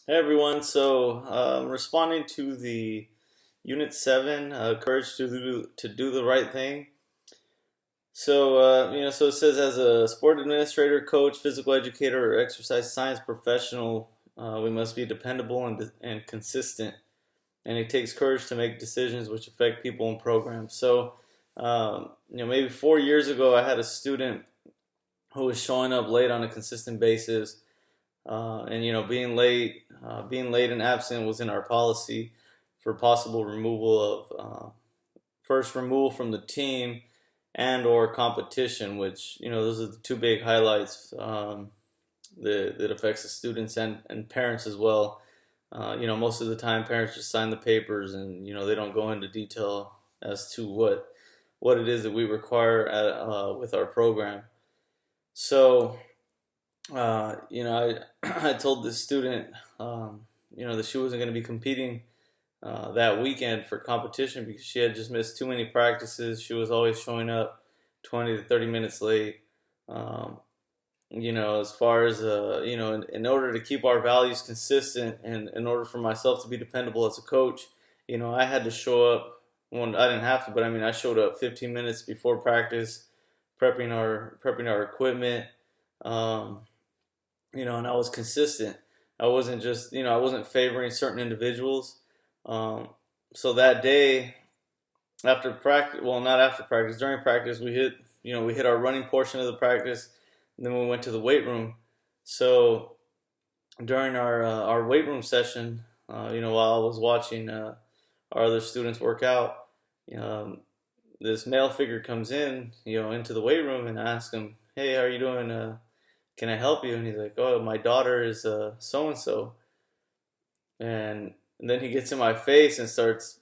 Hey everyone, responding to the Unit 7, Courage to do the right thing. So it says as a sport administrator, coach, physical educator, or exercise science professional, we must be dependable and consistent. And it takes courage to make decisions which affect people and programs. Maybe 4 years ago, I had a student who was showing up late on a consistent basis, and being late and absent was in our policy for possible removal of first removal from the team and or competition, which those are the two big highlights that affects the students and parents as well. Most of the time parents just sign the papers and they don't go into detail as to what it is that we require with our program. So I told this student, that she wasn't going to be competing that weekend for competition because she had just missed too many practices. She was always showing up 20 to 30 minutes late. Um, as far as, in order to keep our values consistent and in order for myself to be dependable as a coach, I had to show up. Well, I didn't have to, but I mean, I showed up 15 minutes before practice, prepping our equipment. Um, and I was consistent. I wasn't just, I wasn't favoring certain individuals. Um, so that day, after practice, well, not after practice, during practice, we hit our running portion of the practice, and then we went to the weight room. So during our weight room session, while I was watching our other students work out, um, this male figure comes in, into the weight room, and I ask him, "Hey, how are you doing? Can I help you?" And he's like, "Oh, my daughter is so and so." And then he gets in my face and starts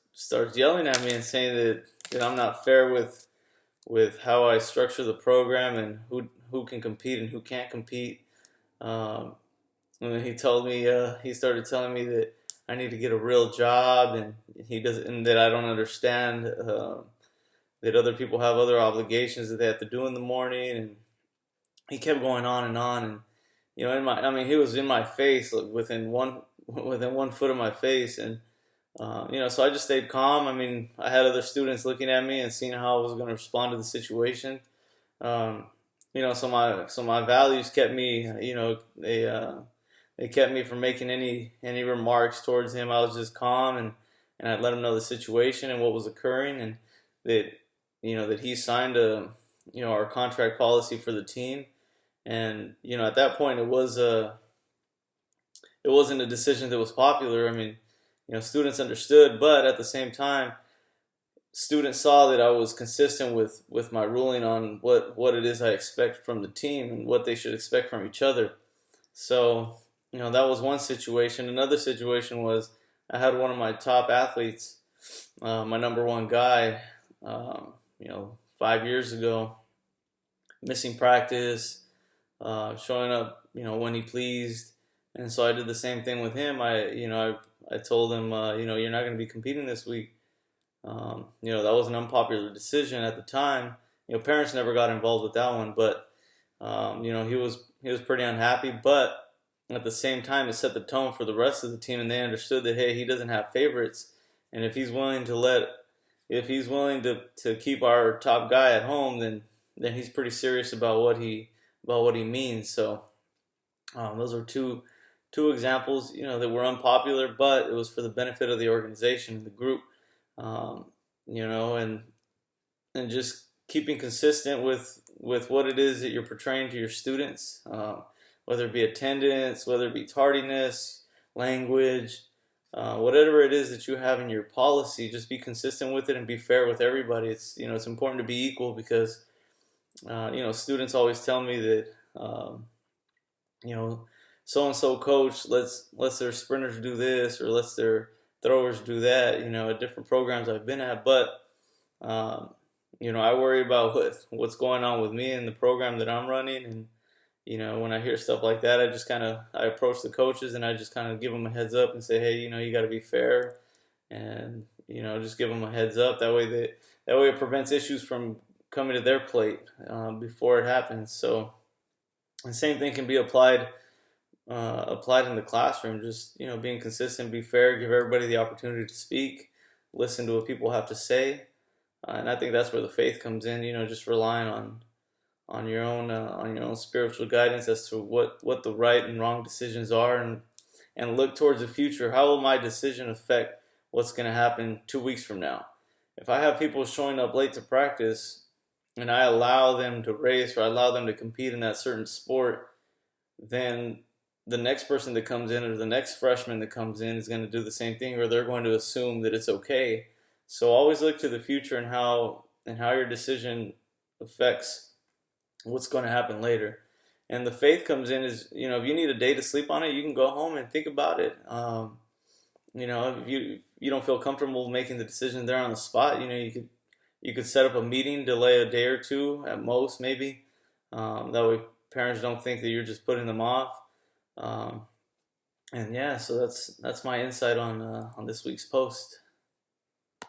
yelling at me and saying that I'm not fair with how I structure the program and who can compete and who can't compete. Um, and then he started telling me that I need to get a real job, and he doesn't, and that I don't understand that other people have other obligations that they have to do in the morning. And he kept going on and on, and he was in my face, like within 1 foot of my face. And so I just stayed calm. I mean, I had other students looking at me and seeing how I was going to respond to the situation. um, so my values kept me, they kept me from making any remarks towards him. I was just calm, and I let him know the situation and what was occurring, and that that he signed our contract policy for the team. And at that point, it wasn't a decision that was popular. I mean, students understood, but at the same time, students saw that I was consistent with my ruling on what it is I expect from the team and what they should expect from each other. So, that was one situation. Another situation was I had one of my top athletes, my number one guy, 5 years ago, missing practice, showing up, when he pleased. And so I did the same thing with him. I told him, you're not going to be competing this week. That was an unpopular decision at the time. Parents never got involved with that one, but he was pretty unhappy. But at the same time, it set the tone for the rest of the team, and they understood that, hey, he doesn't have favorites, and if he's willing to keep our top guy at home, then he's pretty serious about what he means. So those are two examples, that were unpopular, but it was for the benefit of the organization and the group. Um, and just keeping consistent with what it is that you're portraying to your students, whether it be attendance, whether it be tardiness, language, whatever it is that you have in your policy. Just be consistent with it and be fair with everybody. It's important to be equal because students always tell me that you know so and so coach lets their sprinters do this or lets their throwers do that. At different programs I've been at, but um, I worry about what's going on with me and the program that I'm running. And when I hear stuff like that, I approach the coaches and I just kind of give them a heads up and say, hey, you got to be fair, and just give them a heads up. That way it prevents issues from coming to their plate before it happens. So the same thing can be applied applied in the classroom. Just being consistent, be fair, give everybody the opportunity to speak, listen to what people have to say, and I think that's where the faith comes in. Just relying on your own spiritual guidance as to what the right and wrong decisions are, and look towards the future. How will my decision affect what's going to happen 2 weeks from now? If I have people showing up late to practice and I allow them to race or I allow them to compete in that certain sport, then the next person that comes in or the next freshman that comes in is going to do the same thing, or they're going to assume that it's okay. So always look to the future and how your decision affects what's going to happen later. And the faith comes in is, if you need a day to sleep on it, you can go home and think about it. If you don't feel comfortable making the decision there on the spot, you could set up a meeting, delay a day or two at most, maybe. That way parents don't think that you're just putting them off. And yeah, so that's my insight on this week's post.